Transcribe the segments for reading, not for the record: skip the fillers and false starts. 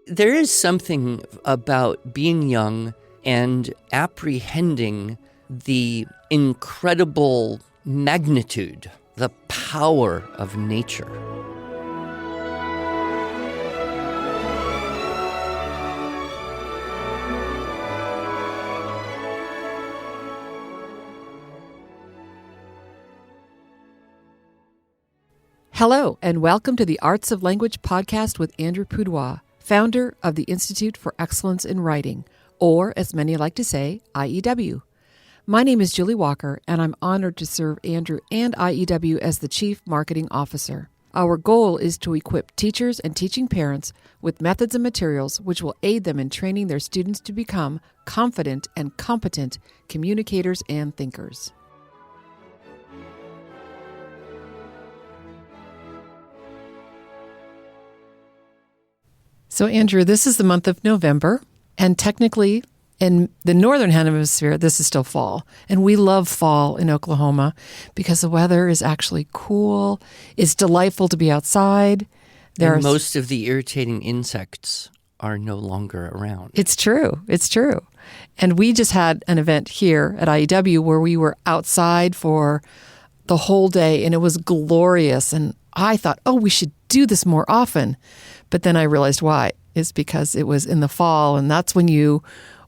There is something about being young and apprehending the incredible magnitude, the power of nature. Hello, and welcome to the Arts of Language podcast with Andrew Pudewa, founder of the Institute for Excellence in Writing, or as many like to say, IEW. My name is Julie Walker, and I'm honored to serve Andrew and IEW as the Chief Marketing Officer. Our goal is to equip teachers and teaching parents with methods and materials which will aid them in training their students to become confident and competent communicators and thinkers. So, Andrew, this is the month of November, and technically in the northern hemisphere, this is still fall. And we love fall in Oklahoma because the weather is actually cool. It's delightful to be outside. And most of the irritating insects are no longer around. It's true. It's true. And we just had an event here at IEW where we were outside for the whole day, and it was glorious. And I thought, we should do this more often. But then I realized why. It's because it was in the fall, and that's when you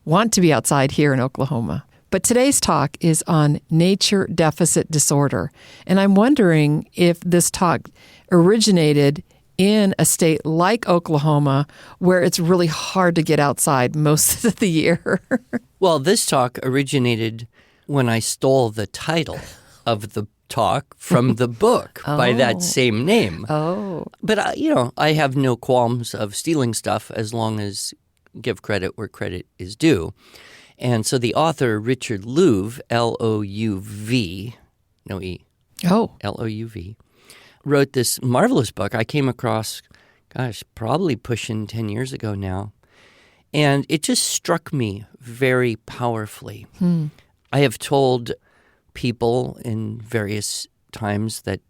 want to be outside here in Oklahoma. But today's talk is on nature deficit disorder. And I'm wondering if this talk originated in a state like Oklahoma, where it's really hard to get outside most of the year. Well, this talk originated when I stole the title of the talk from the book by that same name. But, I have no qualms of stealing stuff as long as give credit where credit is due. And so the author, Richard Louv, L-O-U-V, no E, L-O-U-V, wrote this marvelous book I came across, probably pushing 10 years ago now. And it just struck me very powerfully. I have told people in various times that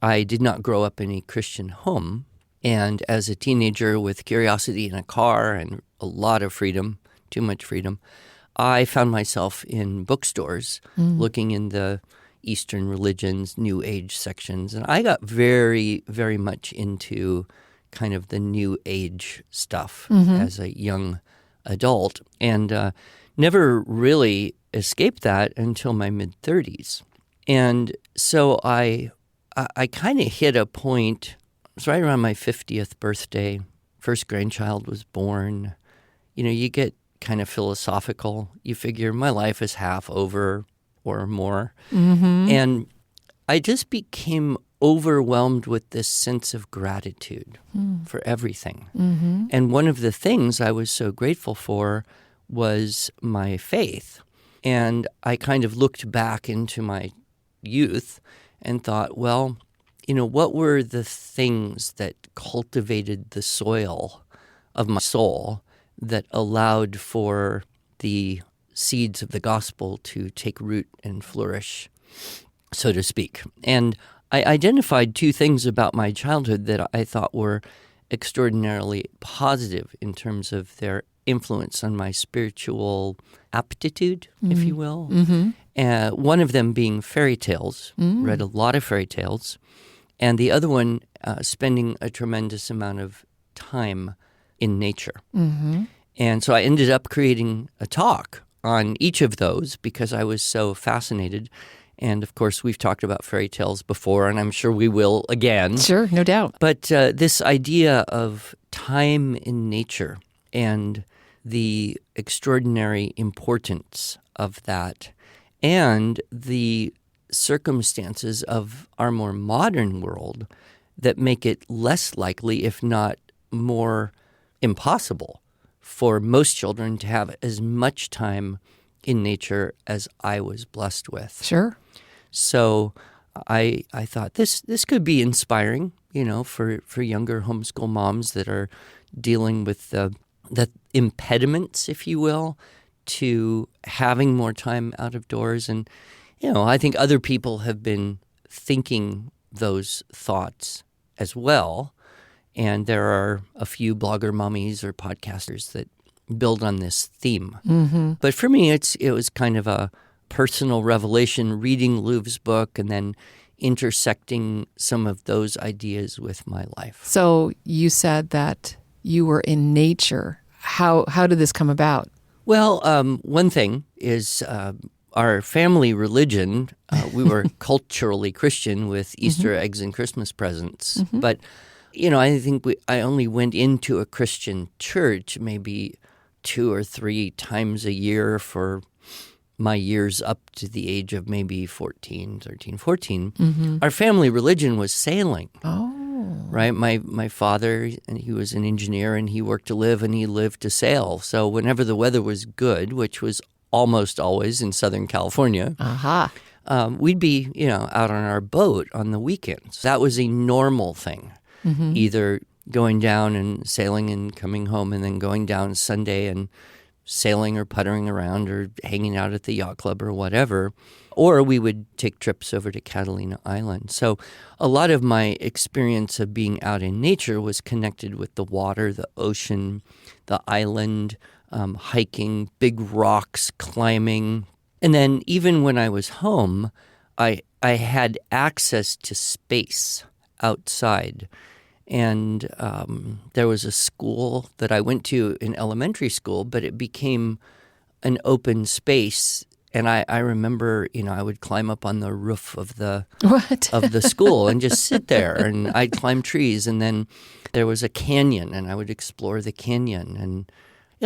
I did not grow up in a Christian home. And as a teenager with curiosity in a car and a lot of freedom, too much freedom, I found myself in bookstores looking in the Eastern religions, New Age sections. And I got very, very much into kind of the New Age stuff as a young adult, and never really escaped that until my mid-30s. And so I kind of hit a point. It was right around my 50th birthday. First grandchild was born. You get kind of philosophical. You figure my life is half over or more. And I just became overwhelmed with this sense of gratitude for everything. And one of the things I was so grateful for was my faith. And I kind of looked back into my youth and thought, well, what were the things that cultivated the soil of my soul that allowed for the seeds of the gospel to take root and flourish, so to speak? And I identified two things about my childhood that I thought were extraordinarily positive in terms of their influence on my spiritual aptitude, if you will. One of them being fairy tales, read a lot of fairy tales, and the other one spending a tremendous amount of time in nature. And so I ended up creating a talk on each of those because I was so fascinated. And of course, we've talked about fairy tales before, and I'm sure we will again. Sure, no doubt. But this idea of time in nature and the extraordinary importance of that, and the circumstances of our more modern world that make it less likely, if not more impossible, for most children to have as much time in nature as I was blessed with. Sure. So I thought this could be inspiring, for younger homeschool moms that are dealing with the impediments, if you will, to having more time out of doors. And, I think other people have been thinking those thoughts as well. And there are a few blogger mommies or podcasters that build on this theme. But for me, it was kind of a personal revelation, reading Louv's book and then intersecting some of those ideas with my life. So you said that you were in nature. How did this come about? Well, one thing is our family religion. We were culturally Christian with Easter eggs and Christmas presents. But, I think I only went into a Christian church maybe 2 or 3 times a year for my years up to the age of maybe 13, 14. Our family religion was sailing. Oh. Right? My father, and he was an engineer, and he worked to live, and he lived to sail. So whenever the weather was good, which was almost always in Southern California, we'd be, out on our boat on the weekends. That was a normal thing, either going down and sailing and coming home and then going down Sunday and sailing or puttering around or hanging out at the yacht club or whatever. Or we would take trips over to Catalina Island. So a lot of my experience of being out in nature was connected with the water, the ocean, the island, hiking, big rocks, climbing. And then even when I was home, I had access to space outside. And there was a school that I went to in elementary school, but it became an open space. And I remember, I would climb up on the roof of the school and just sit there. And I'd climb trees. And then there was a canyon, and I would explore the canyon. And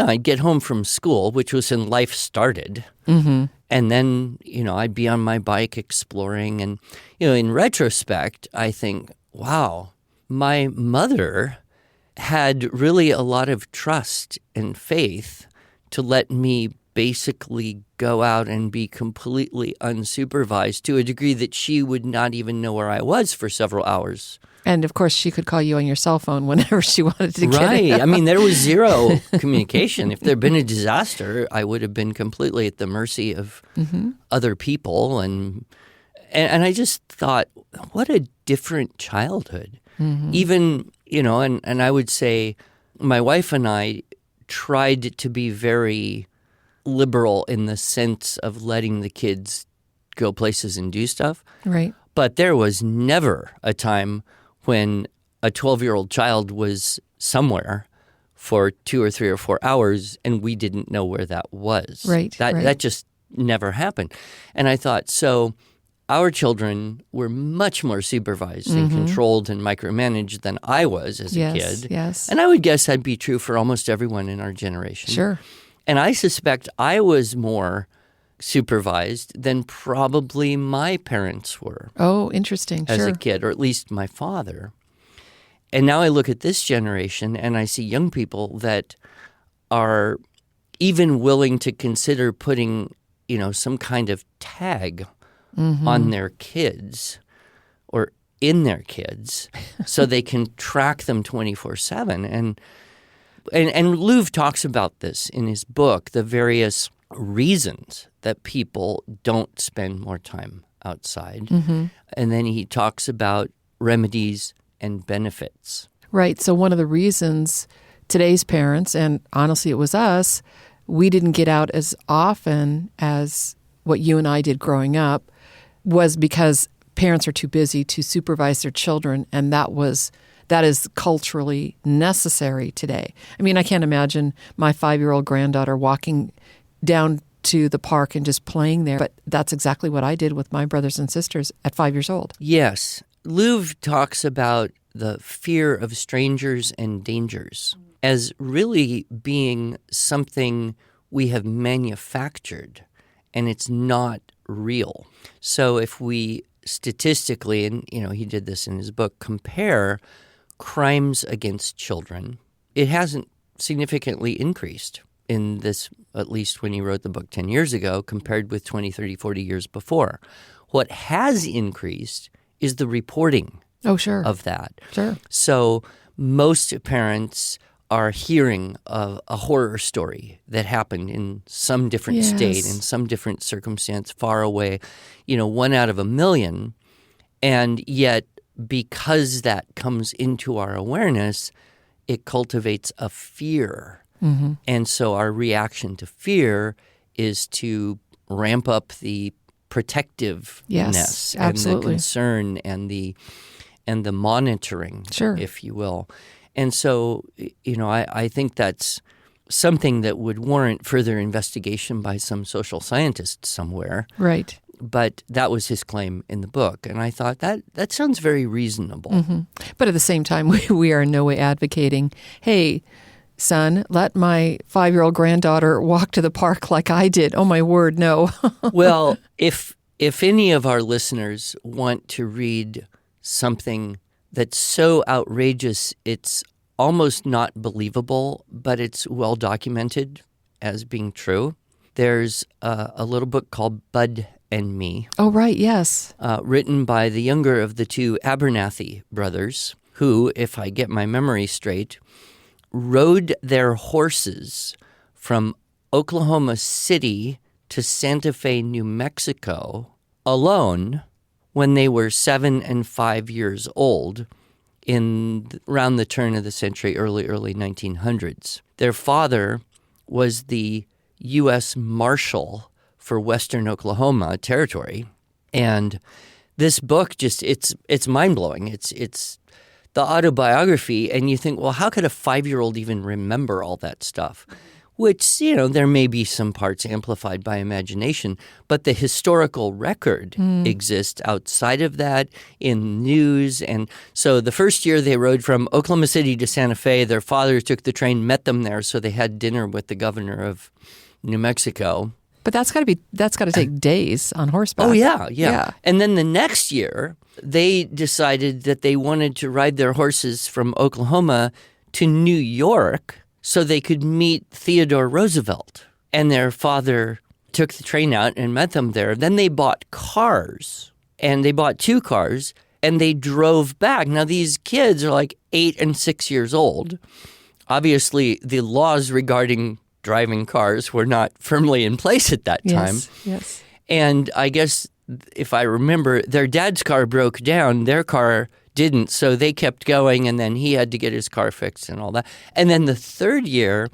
I'd get home from school, which was when life started. And then, I'd be on my bike exploring. And, in retrospect, I think, wow, my mother had really a lot of trust and faith to let me basically go out and be completely unsupervised to a degree that she would not even know where I was for several hours. And of course, she could call you on your cell phone whenever she wanted to get Right. it. I mean, there was zero communication. If there had been a disaster, I would have been completely at the mercy of other people. And I just thought, what a different childhood. Even, and I would say my wife and I tried to be very liberal in the sense of letting the kids go places and do stuff. Right. But there was never a time when a 12-year-old child was somewhere for 2 or 3 or 4 hours and we didn't know where that was. Right. That just never happened. And I thought, so our children were much more supervised and controlled and micromanaged than I was as a kid. Yes. And I would guess that'd be true for almost everyone in our generation. Sure. And I suspect I was more supervised than probably my parents were. Oh, interesting. As a kid, or at least my father. And now I look at this generation and I see young people that are even willing to consider putting, some kind of tag on their kids or in their kids so they can track them 24/7. And Louvre talks about this in his book, the various reasons that people don't spend more time outside. And then he talks about remedies and benefits. Right. So one of the reasons today's parents, and honestly it was us, we didn't get out as often as what you and I did growing up was because parents are too busy to supervise their children, and that is culturally necessary today. I mean, I can't imagine my 5-year-old granddaughter walking down to the park and just playing there, but that's exactly what I did with my brothers and sisters at 5 years old. Yes. Louvre talks about the fear of strangers and dangers as really being something we have manufactured, and it's not real. So if we statistically, and he did this in his book, compare crimes against children, it hasn't significantly increased in this, at least when he wrote the book 10 years ago, compared with 20, 30, 40 years before. What has increased is the reporting of that. Sure. So most parents are hearing of a horror story that happened in some different state, in some different circumstance, far away, 1 out of a million. And yet because that comes into our awareness, it cultivates a fear. And so our reaction to fear is to ramp up the protectiveness and the concern and the monitoring, if you will. And so, I think that's something that would warrant further investigation by some social scientist somewhere. Right. But that was his claim in the book. And I thought that sounds very reasonable. But at the same time, we are in no way advocating, hey, son, let my 5-year-old granddaughter walk to the park like I did. Oh, my word, no. Well, if any of our listeners want to read something that's so outrageous it's almost not believable, but it's well documented as being true, there's a little book called Bud and Me. Oh, right, yes. Written by the younger of the two Abernathy brothers, who, if I get my memory straight, rode their horses from Oklahoma City to Santa Fe, New Mexico, alone when they were 7 and 5 years old around the turn of the century, early 1900s. Their father was the U.S. Marshal for Western Oklahoma Territory. And this book it's mind-blowing. It's the autobiography, and you think, well, how could a 5-year-old even remember all that stuff? Which, there may be some parts amplified by imagination, but the historical record exists outside of that in news. And so the first year they rode from Oklahoma City to Santa Fe, their father took the train, met them there, so they had dinner with the governor of New Mexico. But that's got to take days on horseback. Oh, yeah. And then the next year, they decided that they wanted to ride their horses from Oklahoma to New York so they could meet Theodore Roosevelt. And their father took the train out and met them there. Then they bought cars, and they bought 2 cars, and they drove back. Now, these kids are like 8 and 6 years old. Obviously, the laws regarding driving cars were not firmly in place at that time. Yes. And I guess, if I remember, their dad's car broke down. Their car didn't, so they kept going, and then he had to get his car fixed and all that. And then the third year,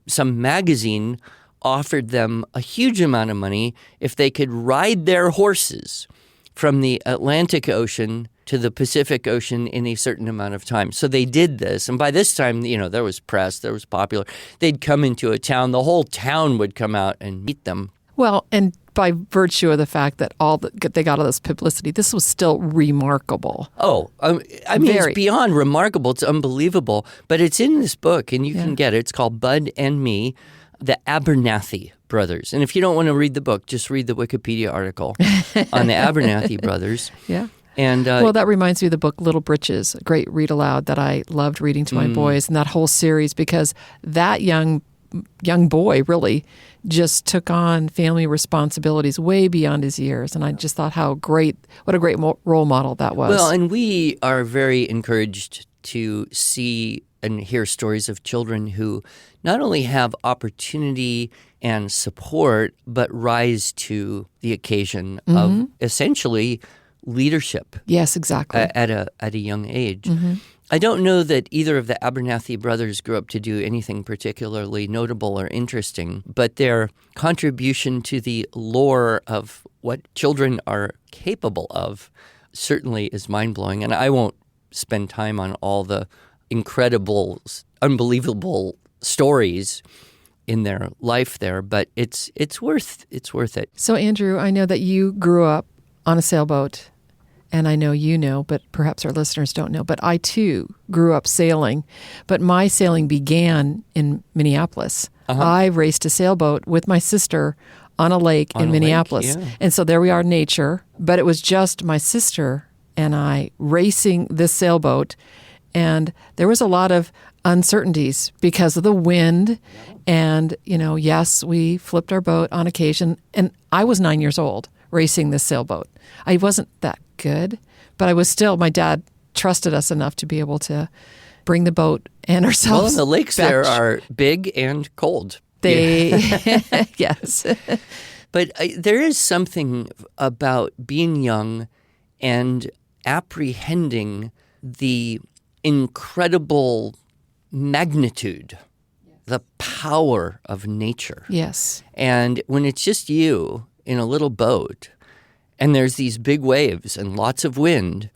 some magazine offered them a huge amount of money if they could ride their horses from the Atlantic Ocean to the Pacific Ocean in a certain amount of time. So they did this. And by this time, there was press, there was popular. They'd come into a town. The whole town would come out and meet them. Well, and by virtue of the fact that they got all this publicity, this was still remarkable. Oh, it's beyond remarkable. It's unbelievable. But it's in this book, and you can get it. It's called Bud and Me, the Abernathy brothers. And if you don't want to read the book, just read the Wikipedia article on the Abernathy brothers. Yeah. And well, that reminds me of the book Little Britches, a great read aloud that I loved reading to my boys, and that whole series, because that young boy really just took on family responsibilities way beyond his years. And I just thought what a great role model that was. Well, and we are very encouraged to see and hear stories of children who not only have opportunity and support, but rise to the occasion of essentially leadership. Yes, exactly. At a young age. I don't know that either of the Abernathy brothers grew up to do anything particularly notable or interesting, but their contribution to the lore of what children are capable of certainly is mind-blowing. And I won't spend time on all the incredible, unbelievable stories in their life there, but it's worth it. So, Andrew, I know that you grew up on a sailboat. And I know you know, but perhaps our listeners don't know. But I, too, grew up sailing. But my sailing began in Minneapolis. I raced a sailboat with my sister on a lake in Minneapolis. Yeah. And so there we are, nature. But it was just my sister and I racing this sailboat. And there was a lot of uncertainties because of the wind. And, yes, we flipped our boat on occasion. And I was 9 years old racing this sailboat. I wasn't that good, but I was still, my dad trusted us enough to be able to bring the boat and ourselves. Well, and the lakes there are big and cold. Yes. But there is something about being young and apprehending the incredible magnitude, the power of nature. Yes. And when it's just you in a little boat and there's these big waves and lots of wind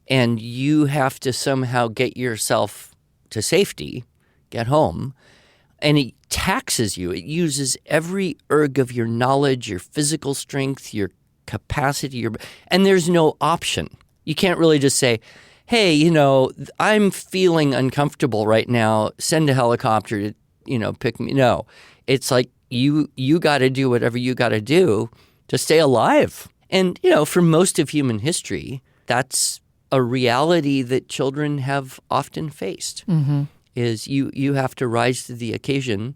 and you have to somehow get yourself to safety, get home, and it taxes you. It uses every erg of your knowledge, your physical strength, your capacity, and there's no option. You can't really just say, hey, I'm feeling uncomfortable right now. Send a helicopter to, pick me. No, it's like you got to do whatever you got to do to stay alive. And, for most of human history, that's a reality that children have often faced, is you have to rise to the occasion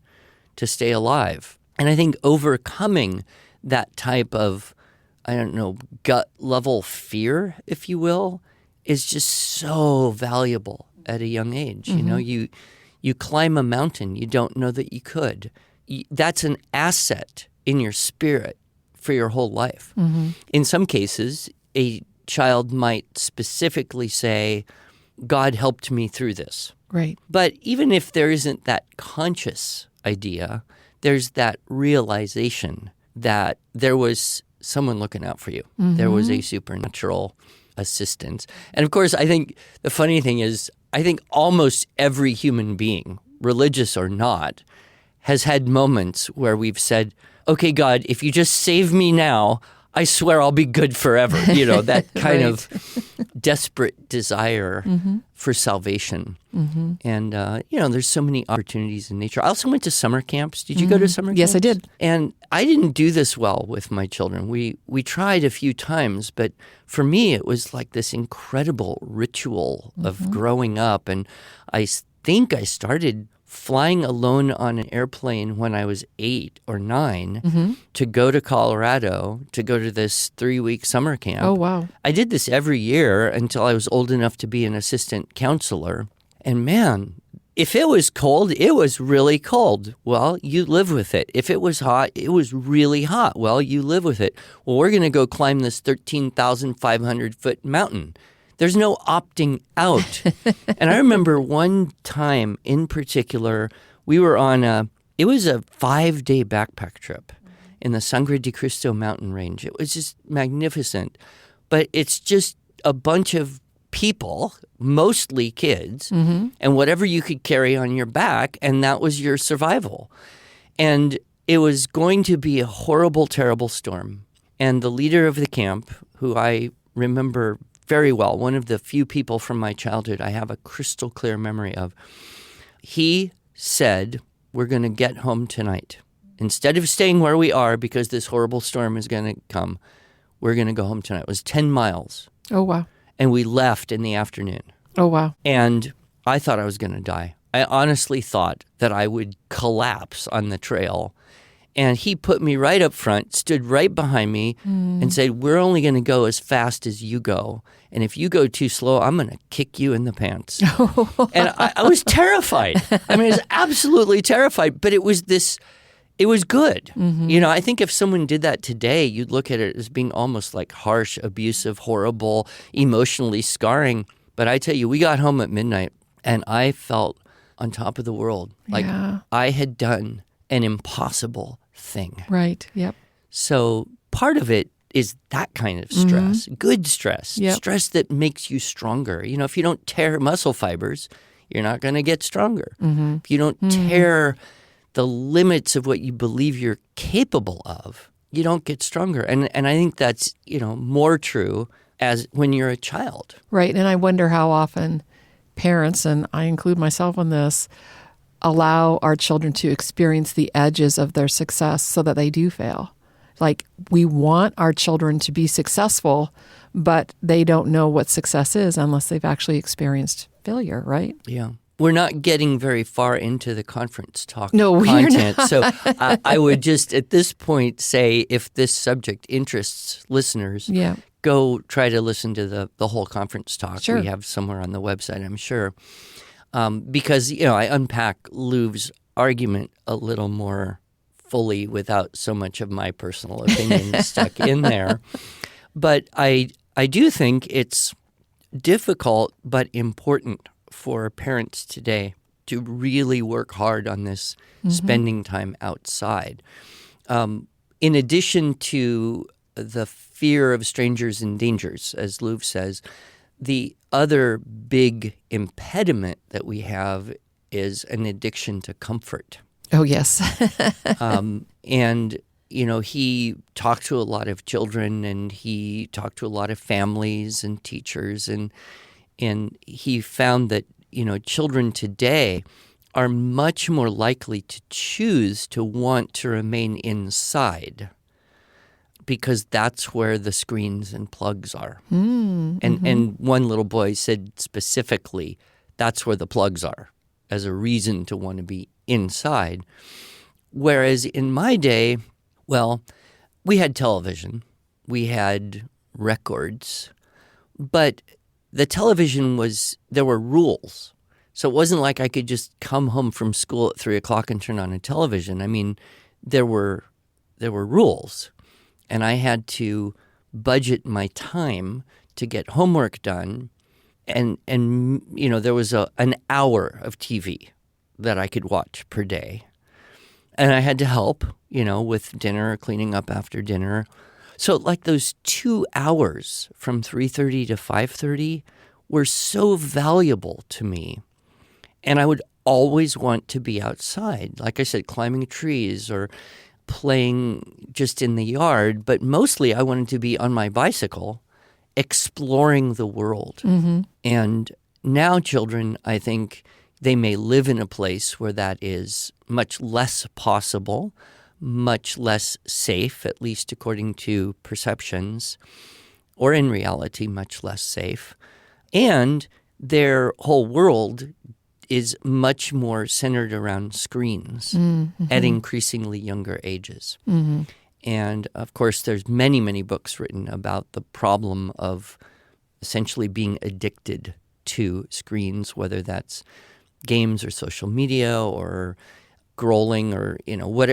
to stay alive. And I think overcoming that type of, gut level fear, if you will, is just so valuable at a young age. You climb a mountain, you don't know that you could. That's an asset in your spirit for your whole life. In some cases, a child might specifically say, God helped me through this. Right. But even if there isn't that conscious idea, there's that realization that there was someone looking out for you. There was a supernatural assistance. And of course, I think the funny thing is, I think almost every human being, religious or not, has had moments where we've said, okay, God, if you just save me now, I swear I'll be good forever. That kind of desperate desire for salvation. And, there's so many opportunities in nature. I also went to summer camps. Did you go to summer camps? Yes, I did. And I didn't do this well with my children. We tried a few times, but for me, it was like this incredible ritual of growing up. And I think I started flying alone on an airplane when I was 8 or 9 to go to Colorado to go to this 3-week summer camp. Oh, wow. I did this every year until I was old enough to be an assistant counselor. And man, if it was cold, it was really cold. Well, you live with it. If it was hot, it was really hot. Well, you live with it. Well, we're going to go climb this 13,500-foot mountain. There's no opting out. And I remember one time in particular, we were on it was a 5-day backpack trip in the Sangre de Cristo mountain range. It was just magnificent. But it's just a bunch of people, mostly kids, and whatever you could carry on your back, and that was your survival. And it was going to be a horrible, terrible storm. And the leader of the camp, who I remember very well, one of the few people from my childhood I have a crystal clear memory of, he said, we're going to get home tonight. Instead of staying where we are because this horrible storm is going to come, we're going to go home tonight. It was 10 miles. Oh, wow. And we left in the afternoon. Oh, wow. And I thought I was going to die. I honestly thought that I would collapse on the trail. And he put me right up front, stood right behind me, and said, we're only going to go as fast as you go. And if you go too slow, I'm going to kick you in the pants. And I was terrified. I mean, I was absolutely terrified. But it was good. I think if someone did that today, you'd look at it as being almost like harsh, abusive, horrible, emotionally scarring. But I tell you, we got home at midnight, and I felt on top of the world. Like I had done an impossible thing. Right. Yep. So part of it is that kind of stress, good stress, stress that makes you stronger. If you don't tear muscle fibers, you're not going to get stronger. If you don't tear the limits of what you believe you're capable of, you don't get stronger. And I think that's, more true as when you're a child. Right. And I wonder how often parents, and I include myself in this, allow our children to experience the edges of their success so that they do fail. Like, we want our children to be successful, but they don't know what success is unless they've actually experienced failure, right? Yeah. We're not getting very far into the conference talk content. So I would just at this point say, if this subject interests listeners, go try to listen to the whole conference talk. Sure. We have somewhere on the website, I'm sure. Because, I unpack Louv's argument a little more fully without so much of my personal opinion stuck in there. But I do think it's difficult but important for parents today to really work hard on this spending time outside. In addition to the fear of strangers and dangers, as Louv says, the other big impediment that we have is an addiction to comfort. Oh, yes. And, he talked to a lot of children, and he talked to a lot of families and teachers, and he found that, children today are much more likely to choose to want to remain inside because that's where the screens and plugs are. And one little boy said specifically, that's where the plugs are, as a reason to want to be inside. Whereas in my day, well, we had television, we had records, but the television there were rules. So it wasn't like I could just come home from school at 3 o'clock and turn on a television. I mean, there were rules, and I had to budget my time to get homework done, and there was an hour of TV that I could watch per day, and I had to help, with dinner, cleaning up after dinner. So like those 2 hours from 3:30 to 5:30 were so valuable to me. And I would always want to be outside, like I said, climbing trees or playing just in the yard. But mostly I wanted to be on my bicycle, exploring the world. And now children, I think they may live in a place where that is much less possible, much less safe, at least according to perceptions, or in reality, much less safe. And their whole world is much more centered around screens at increasingly younger ages. And, of course, there's many, many books written about the problem of essentially being addicted to screens, whether that's games or social media or scrolling or,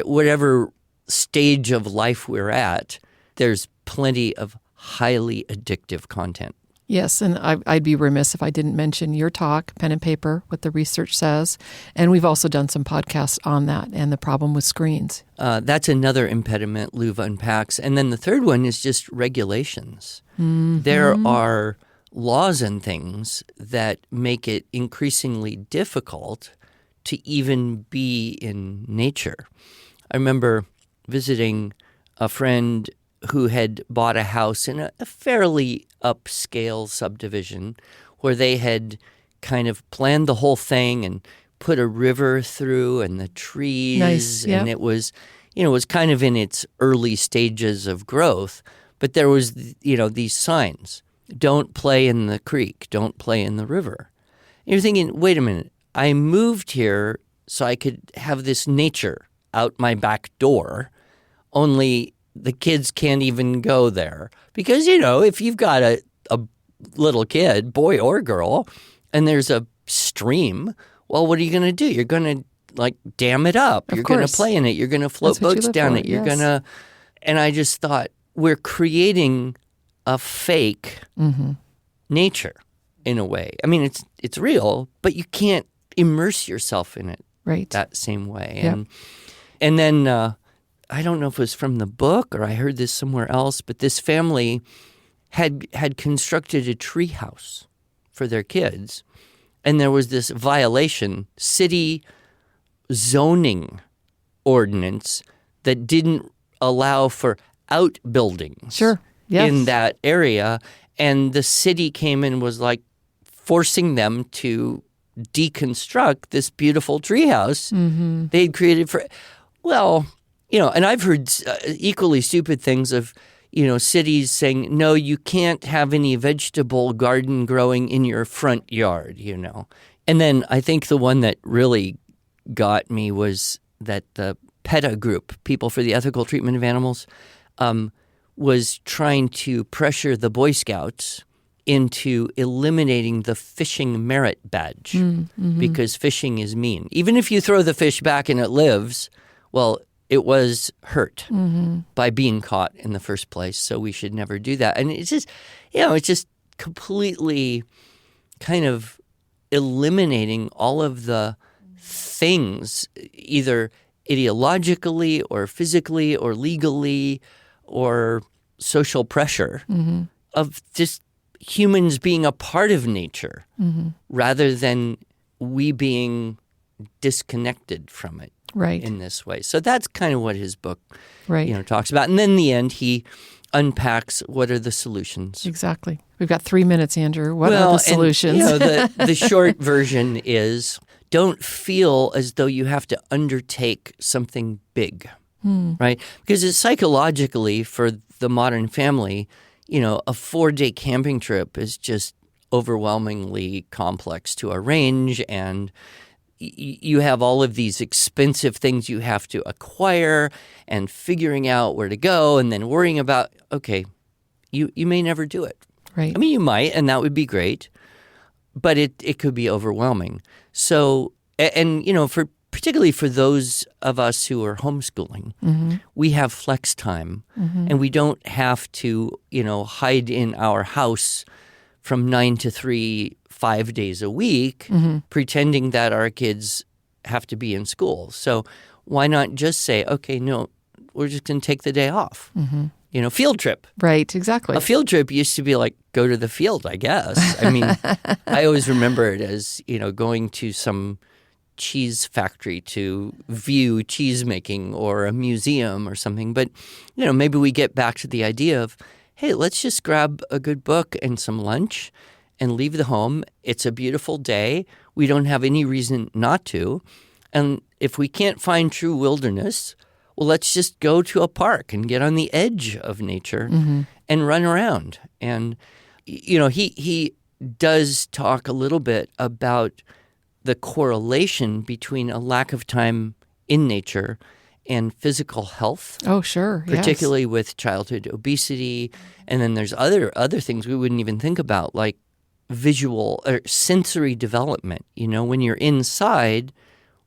whatever stage of life we're at, there's plenty of highly addictive content. Yes, and I'd be remiss if I didn't mention your talk, Pen and Paper, What the Research Says. And we've also done some podcasts on that and the problem with screens. That's another impediment Louv unpacks. And then the third one is just regulations. There are laws and things that make it increasingly difficult to even be in nature. I remember visiting a friend who had bought a house in a fairly upscale subdivision where they had kind of planned the whole thing and put a river through and the trees. Nice, yep. And it was, it was kind of in its early stages of growth. But there was, these signs. Don't play in the creek. Don't play in the river. And you're thinking, wait a minute. I moved here so I could have this nature out my back door, only the kids can't even go there. Because, if you've got a little kid, boy or girl, and there's a stream, well, what are you going to do? You're going to, dam it up. You're going to play in it. You're going to float boats down it. You're going to... And I just thought, we're creating a fake nature in a way. I mean, it's real, but you can't immerse yourself in it that same way. Yep. And then I don't know if it was from the book or I heard this somewhere else, but this family had constructed a tree house for their kids, and there was this violation, city zoning ordinance that didn't allow for outbuildings in that area, and the city came and was forcing them to deconstruct this beautiful treehouse they had created for, and I've heard equally stupid things of, cities saying, no, you can't have any vegetable garden growing in your front yard, And then I think the one that really got me was that the PETA group, People for the Ethical Treatment of Animals, was trying to pressure the Boy Scouts into eliminating the fishing merit badge because fishing is mean. Even if you throw the fish back and it lives, well, it was hurt by being caught in the first place, so we should never do that. And it's just, it's just completely kind of eliminating all of the things, either ideologically or physically or legally or social pressure of just humans being a part of nature rather than we being disconnected from it in this way. So that's kind of what his book talks about. And then in the end, he unpacks what are the solutions. Exactly. We've got 3 minutes, Andrew. What are the solutions? The short version is don't feel as though you have to undertake something big, right? Because it's psychologically for the modern family, a 4-day camping trip is just overwhelmingly complex to arrange, and you have all of these expensive things you have to acquire and figuring out where to go and then worrying about, okay, you may never do it. Right. I mean, you might, and that would be great, but it could be overwhelming. So, and particularly for those of us who are homeschooling, we have flex time, and we don't have to, hide in our house from 9 to 3, 5 days a week, pretending that our kids have to be in school. So why not just say, okay, no, we're just going to take the day off? Field trip. Right, exactly. A field trip used to be like, go to the field, I guess. I mean, I always remember it as, going to some cheese factory to view cheese making or a museum or something. But, maybe we get back to the idea of, hey, let's just grab a good book and some lunch and leave the home. It's a beautiful day. We don't have any reason not to. And if we can't find true wilderness, well, let's just go to a park and get on the edge of nature and run around. And, he does talk a little bit about the correlation between a lack of time in nature and physical health. Oh, sure. Particularly with childhood obesity. And then there's other things we wouldn't even think about, like visual or sensory development. When you're inside,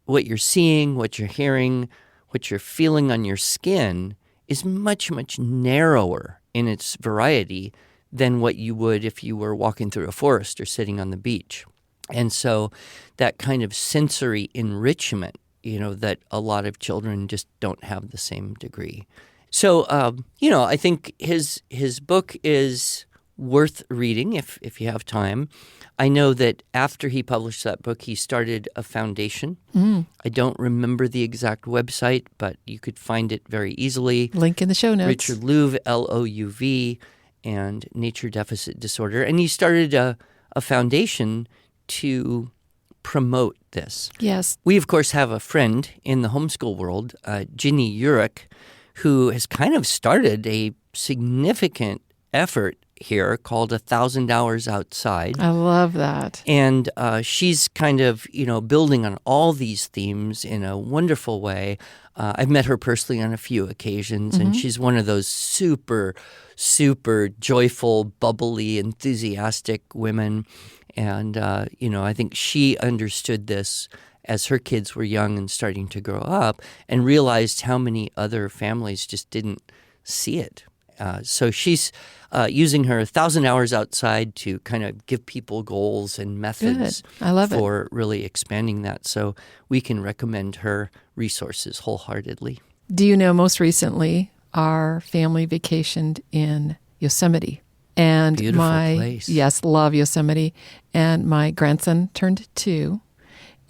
what you're seeing, what you're hearing, what you're feeling on your skin is much, much narrower in its variety than what you would if you were walking through a forest or sitting on the beach. And so that kind of sensory enrichment, that a lot of children just don't have the same degree. So, I think his book is worth reading if you have time. I know that after he published that book, he started a foundation. I don't remember the exact website, but you could find it very easily. Link in the show notes. Richard Louv, Louv, and Nature Deficit Disorder. And he started a foundation to promote this. Yes. We, of course, have a friend in the homeschool world, Ginny Urich, who has kind of started a significant effort here called 1,000 Hours Outside. I love that. And she's kind of, building on all these themes in a wonderful way. I've met her personally on a few occasions, and she's one of those super, super joyful, bubbly, enthusiastic women. And, I think she understood this as her kids were young and starting to grow up and realized how many other families just didn't see it. So she's using her 1,000 Hours Outside to kind of give people goals and methods for really expanding that. So we can recommend her resources wholeheartedly. Do you know, most recently, our family vacationed in Yosemite. And beautiful place. Yes, love Yosemite. And my grandson turned 2.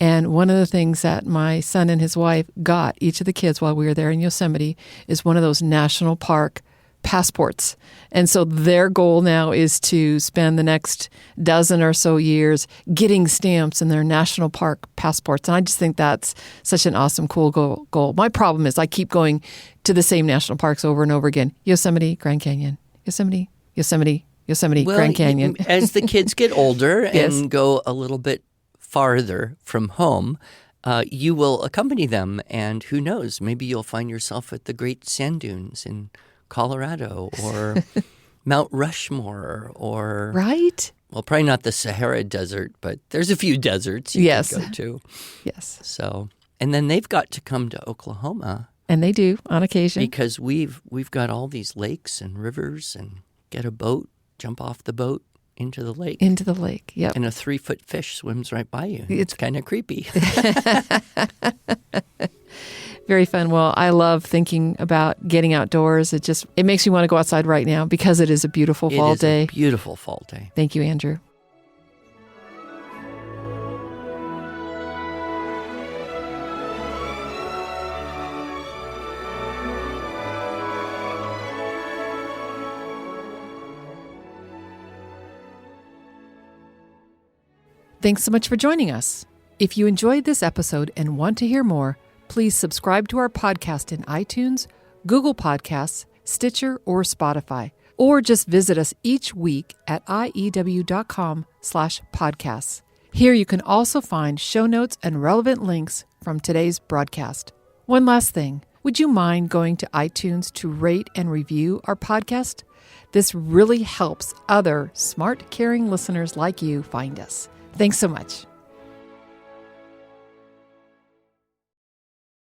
And one of the things that my son and his wife got each of the kids while we were there in Yosemite is one of those national park passports. And so their goal now is to spend the next dozen or so years getting stamps in their national park passports. And I just think that's such an awesome, cool goal. My problem is I keep going to the same national parks over and over again. Yosemite, Grand Canyon, Yosemite, Grand Canyon. As the kids get older Yes. and go a little bit farther from home, you will accompany them. And who knows, maybe you'll find yourself at the Great Sand Dunes in Colorado or Mount Rushmore or... Right? Well, probably not the Sahara Desert, but there's a few deserts you can go to. Yes. So, and then they've got to come to Oklahoma. And they do, on occasion. Because we've got all these lakes and rivers, and get a boat, jump off the boat, into the lake. Into the lake, yep. And a 3-foot fish swims right by you. It's kind of creepy. Very fun. Well, I love thinking about getting outdoors. It makes me want to go outside right now because it is a beautiful fall day. It is a beautiful fall day. Thank you, Andrew. Thanks so much for joining us. If you enjoyed this episode and want to hear more, please subscribe to our podcast in iTunes, Google Podcasts, Stitcher, or Spotify, or just visit us each week at iew.com/podcasts. Here you can also find show notes and relevant links from today's broadcast. One last thing, would you mind going to iTunes to rate and review our podcast? This really helps other smart, caring listeners like you find us. Thanks so much.